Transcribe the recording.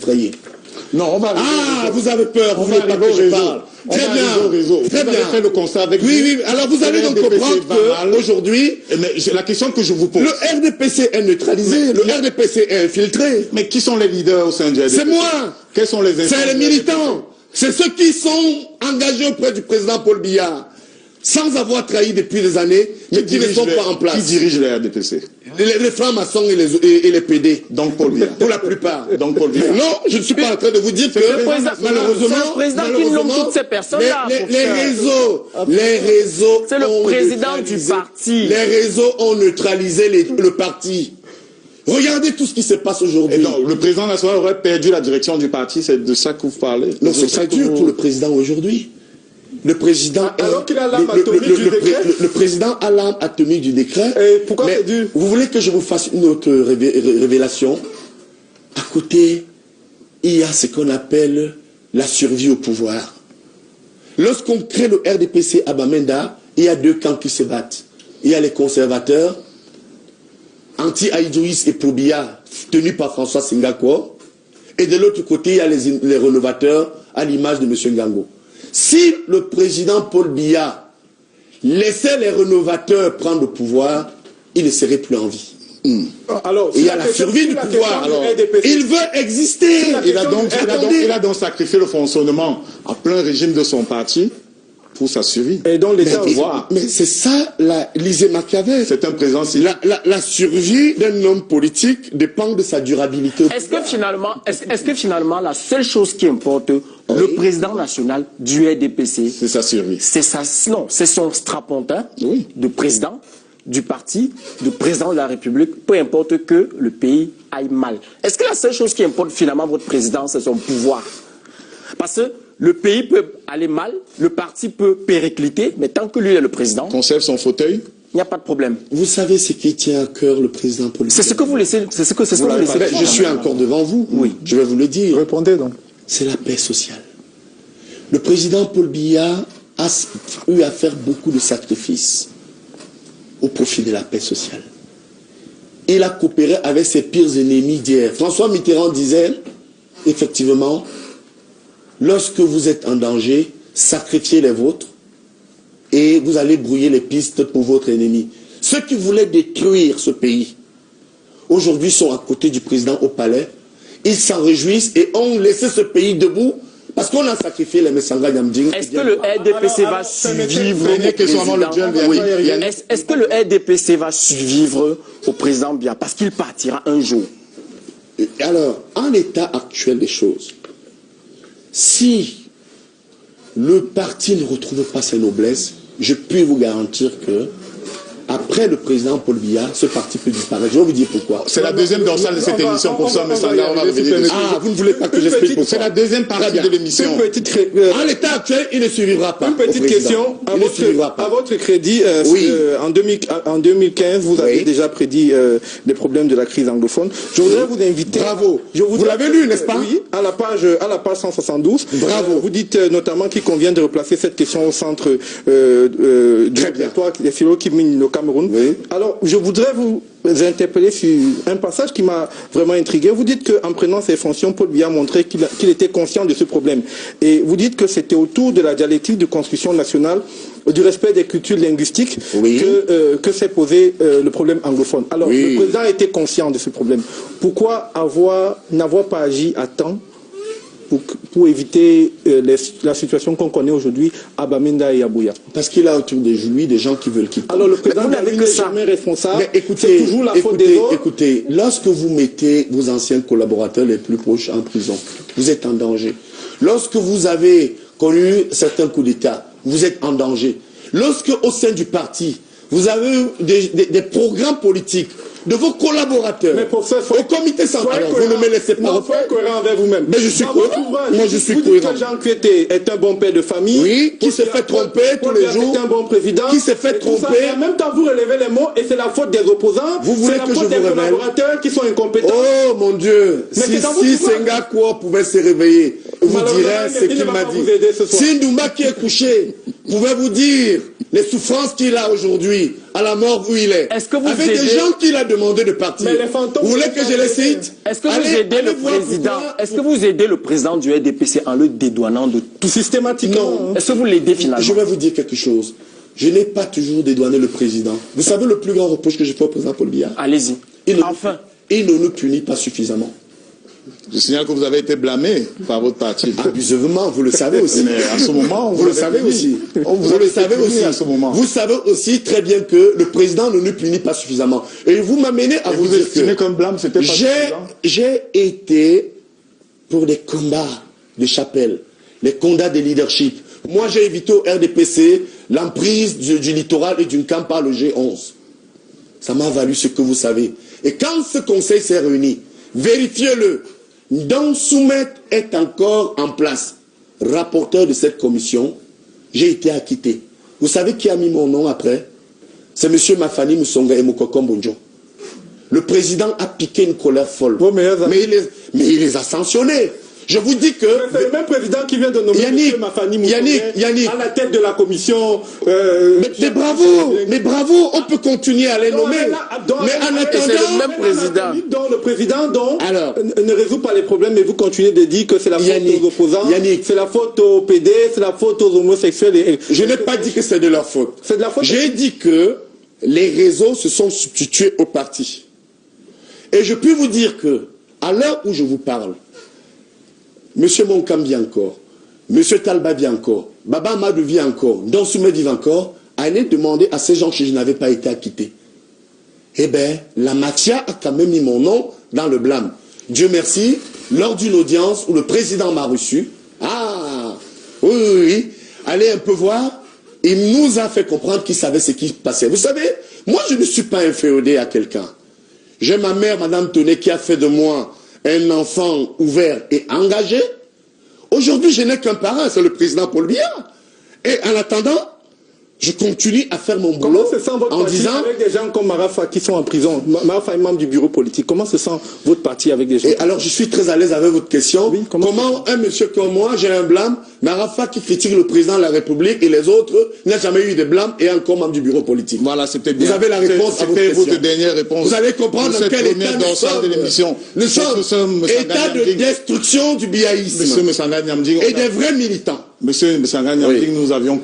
effrayer. Non, on va arriver. Ah, vous avez peur, vous voulez pas que je parle. Très bien, très bien. Fait le constat avec oui, alors vous allez donc comprendre qu'aujourd'hui, la question que je vous pose. Le RDPC est neutralisé, le RDPC est infiltré. Mais qui sont les leaders au sein du RDPC? C'est moi. Quels sont les C'est les militants. C'est ceux qui sont engagés auprès du président Paul Biya, sans avoir trahi depuis des années, mais qui ne sont pas en place. Qui dirige le RDPC? Les francs-maçons et les PD. Donc Paul Biya. Pour la plupart. Donc Paul Biya. Non, je ne suis pas en train de vous dire que malheureusement, c'est le président qui nomme toutes ces personnes-là. Les réseaux c'est le président du parti. Les réseaux ont neutralisé le parti. Regardez tout ce qui se passe aujourd'hui. Donc, le président national aurait perdu la direction du parti, c'est de ça que vous parlez? Non, c'est très dur pour le président aujourd'hui. Le président alors qu'il a l'âme atomique du décret. Le président a l'âme atomique du décret. Et pourquoi c'est dur? Vous voulez que je vous fasse une autre révélation? À côté, il y a ce qu'on appelle la survie au pouvoir. Lorsqu'on crée le RDPC à Bamenda, il y a deux camps qui se battent. Il y a les conservateurs, anti-Aïdouis et Pobia, tenus par François Singakwa. Et de l'autre côté, il y a les rénovateurs, à l'image de M. Ngango. Si le président Paul Biya laissait les rénovateurs prendre le pouvoir, il ne serait plus en vie. Alors, il y a la survie du pouvoir. Alors, il veut exister. Il a donc sacrifié le fonctionnement à plein régime de son parti pour sa survie. Et donc l'État voit. Mais c'est ça, l'Élysée Machiavel. C'est un président. La survie d'un homme politique dépend de sa durabilité. Est-ce que finalement, la seule chose qui importe, le président national du RDPC, c'est sa survie. C'est son strapontin de président du parti, de président de la République, peu importe que le pays aille mal. Est-ce que la seule chose qui importe finalement votre président, c'est son pouvoir? Parce que le pays peut aller mal, le parti peut péricliter, mais tant que lui est le président... Conserve son fauteuil. Il n'y a pas de problème. Vous savez ce qui tient à cœur le président politique. C'est ce que vous laissez. C'est ce que vous laissez. Je suis encore devant vous. Oui. Je vais vous le dire. Répondez donc. C'est la paix sociale. Le président Paul Biya a eu à faire beaucoup de sacrifices au profit de la paix sociale. Il a coopéré avec ses pires ennemis d'hier. François Mitterrand disait, effectivement, lorsque vous êtes en danger, sacrifiez les vôtres et vous allez brouiller les pistes pour votre ennemi. Ceux qui voulaient détruire ce pays, aujourd'hui sont à côté du président au palais. Ils s'en réjouissent et ont laissé ce pays debout parce qu'on a sacrifié les Messanga Nyamding. Est-ce que le RDPC va survivre au président? Est-ce que le RDPC va survivre au président Biya? Parce qu'il partira un jour. Alors, en l'état actuel des choses, si le parti ne retrouve pas ses noblesses, je peux vous garantir que après le président Paul Biya, ce parti peut disparaître. Je vais vous dire pourquoi. C'est la deuxième dorsale de cette émission. Pour ça, on va revenir dessus. Ah, vous ne voulez pas que j'explique pourquoi? C'est la deuxième partie de l'émission. En l'état actuel, il ne survivra pas. Une petite question. À votre crédit, en 2015, vous avez déjà prédit les problèmes de la crise anglophone. Je voudrais vous inviter. Bravo. Vous l'avez lu, n'est-ce pas? Oui, à la page 172. Bravo. Vous dites notamment qu'il convient de replacer cette question au centre du territoire des philo qui mine le Cameroun. Oui. Alors, je voudrais vous interpeller sur un passage qui m'a vraiment intrigué. Vous dites qu'en prenant ses fonctions, Paul Biya a montré qu'il était conscient de ce problème. Et vous dites que c'était autour de la dialectique de construction nationale, du respect des cultures linguistiques, que s'est posé le problème anglophone. Alors, le président était conscient de ce problème. Pourquoi n'avoir pas agi à temps pour éviter la situation qu'on connaît aujourd'hui à Bamenda et à Buea? Parce qu'il a autour de lui des gens qui veulent quitter. Alors le président n'est jamais responsable. C'est toujours la faute des autres. Écoutez, lorsque vous mettez vos anciens collaborateurs les plus proches en prison, vous êtes en danger. Lorsque vous avez connu certains coups d'État, vous êtes en danger. Lorsque au sein du parti, vous avez des programmes politiques de vos collaborateurs au comité central. Alors, vous ne me laissez pas soyez cohérent avec vous-même. Mais je suis cohérent. Moi, je suis cohérent. Vous dites que Jean Kuete est un bon père de famille. Oui, qui se fait tromper tous les jours. C'est un bon président. Qui se fait tromper. En même temps, vous relevez les mots et c'est la faute des opposants. Vous voulez que je vous révèle? C'est la faute des collaborateurs qui sont incompétents. Oh mon Dieu. Si Sengakwa pouvait se réveiller, vous direz ce qu'il m'a dit. Si Ndoumba qui est couché pouvait vous dire les souffrances qu'il a aujourd'hui à la morgue où il est. Est-ce que vous avec aidez... des gens qu'il a demandé de partir. Mais les fantômes... Vous voulez que je les cite? Est-ce que vous aidez le président? Est-ce que vous aidez le président du RDPC en le dédouanant de tout? Systématiquement. Non. Est-ce que vous l'aidez finalement? Je vais vous dire quelque chose. Je n'ai pas toujours dédouané le président. Vous savez le plus grand reproche que j'ai fait au président Paul Biya? Allez-y. Enfin. Il ne nous punit pas suffisamment. Je signale que vous avez été blâmé par votre parti. Abusivement, vous le savez aussi. Mais à ce moment, vous le savez aussi. Vous le savez aussi. À ce moment. Vous savez aussi très bien que le président ne nous punit pas suffisamment. Et vous m'amenez à vous dire estimez qu'un blâme, c'était pas suffisant. J'ai été pour des combats de chapelle, les combats de leadership. Moi, j'ai évité au RDPC l'emprise du littoral et d'une camp par le G11. Ça m'a valu ce que vous savez. Et quand ce conseil s'est réuni, vérifiez-le. Don Soumet est encore en place. Rapporteur de cette commission, j'ai été acquitté. Vous savez qui a mis mon nom après? C'est M. Mafani Moussonga et Mokoko Mbonjo. Le président a piqué une colère folle. Mais il les a sanctionnés. Je vous dis que... C'est le même président qui vient de nommer M. Mafani Moussonga à la tête de la commission... mais bravo, on peut continuer à les nommer. Mais en attendant... C'est le même président. Le président ne résout pas les problèmes, mais vous continuez de dire que c'est la faute aux opposants, c'est la faute aux PD, c'est la faute aux homosexuels. Je n'ai pas dit que c'est de leur faute. C'est de la faute. J'ai dit que les réseaux se sont substitués au parti. Et je peux vous dire que, à l'heure où je vous parle, M. Monkambi encore, M. Talba vit encore, Baba Amadou vit encore, Donsoumé vit encore, allez demander à ces gens que je n'avais pas été acquitté. Eh bien, la mafia a quand même mis mon nom dans le blâme. Dieu merci, lors d'une audience où le président m'a reçu, oui, allez un peu voir, il nous a fait comprendre qu'il savait ce qui passait. Vous savez, moi je ne suis pas inféodé à quelqu'un. J'ai ma mère, Madame Toné, qui a fait de moi un enfant ouvert et engagé. Aujourd'hui, je n'ai qu'un parent, c'est le président Paul Biya. Et en attendant, je continue à faire mon boulot en disant... avec des gens comme Marafa qui sont en prison? Marafa est membre du bureau politique. Comment se sent votre parti avec des gens? Et alors, je suis très à l'aise avec votre question. Oui, comment un monsieur comme moi, j'ai un blâme? Marafa qui critique le président de la République et les autres, n'a jamais eu de blâme et encore membre du bureau politique. Voilà, c'était bien. Vous avez la réponse à votre question. C'était votre dernière réponse. Vous allez comprendre dans quel état nous sommes. Nous sommes état de destruction du biaïsme. Monsieur Messanga Nyamding. Et des vrais militants. Monsieur Messanga Nyamding, nous avions